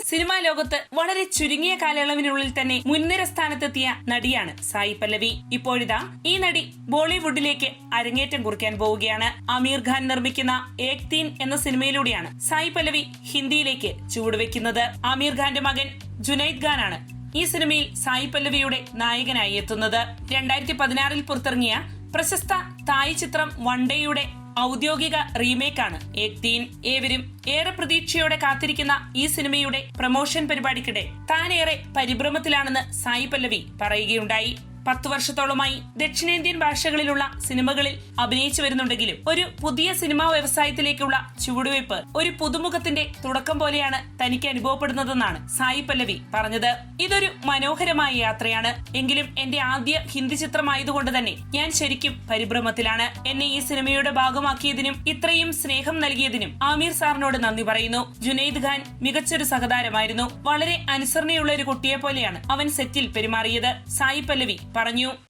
Cinema ലോകത്ത് വളരെ ചുരുങ്ങിയ കാലയളവിനുള്ളിൽ തന്നെ മുൻനിര സ്ഥാനത്തെത്തിയ നടിയാണ് സായി പല്ലവി. ഇപ്പോഴിതാ ഈ നടി ബോളിവുഡിലേക്ക് അരങ്ങേറ്റം കുറിക്കാൻ പോവുകയാണ്. അമീർ ഖാൻ നിർമ്മിക്കുന്ന ഏക് തീൻ എന്ന സിനിമയിലൂടെയാണ് സായി പല്ലവി ഹിന്ദിയിലേക്ക് ചുവടുവെക്കുന്നത്. അമീർ ഖാന്റെ മകൻ ജുനൈദ് ഖാനാണ് ഈ സിനിമയിൽ സായി പല്ലവിയുടെ നായകനായി എത്തുന്നത്. 2016 പുറത്തിറങ്ങിയ പ്രശസ്ത തായ് ചിത്രം വൺഡേയുടെ ഔദ്യോഗിക റീമേക്കാണ് ഏക് തീൻ. ഏവരും ഏറെ പ്രതീക്ഷയോടെ കാത്തിരിക്കുന്ന ഈ സിനിമയുടെ പ്രമോഷൻ പരിപാടിക്കിടെ താനേറെ പരിഭ്രമത്തിലാണെന്ന് സായി പല്ലവി പറയുകയുണ്ടായി. 10 വർഷത്തോളമായി ദക്ഷിണേന്ത്യൻ ഭാഷകളിലുള്ള സിനിമകളിൽ അഭിനയിച്ചു വരുന്നുണ്ടെങ്കിലും ഒരു പുതിയ സിനിമാ വ്യവസായത്തിലേക്കുള്ള ചുവടുവയ്പ് ഒരു പുതുമുഖത്തിന്റെ തുടക്കം പോലെയാണ് തനിക്ക് അനുഭവപ്പെടുന്നതെന്നാണ് സായി പല്ലവി പറഞ്ഞത്. ഇതൊരു മനോഹരമായ യാത്രയാണ്. എങ്കിലും എന്റെ ആദ്യ ഹിന്ദി ചിത്രമായതുകൊണ്ട് തന്നെ ഞാൻ ശരിക്കും പരിഭ്രമത്തിലാണ്. എന്നെ ഈ സിനിമയുടെ ഭാഗമാക്കിയതിനും ഇത്രയും സ്നേഹം നൽകിയതിനും ആമീർ സാറിനോട് നന്ദി പറയുന്നു. ജുനൈദ് ഖാൻ മികച്ചൊരു സഹതാരമായിരുന്നു. വളരെ അനുസരണയുള്ള ഒരു കുട്ടിയെ പോലെയാണ് അവൻ സെറ്റിൽ പെരുമാറിയത്, സായി പല്ലവി പറഞ്ഞു.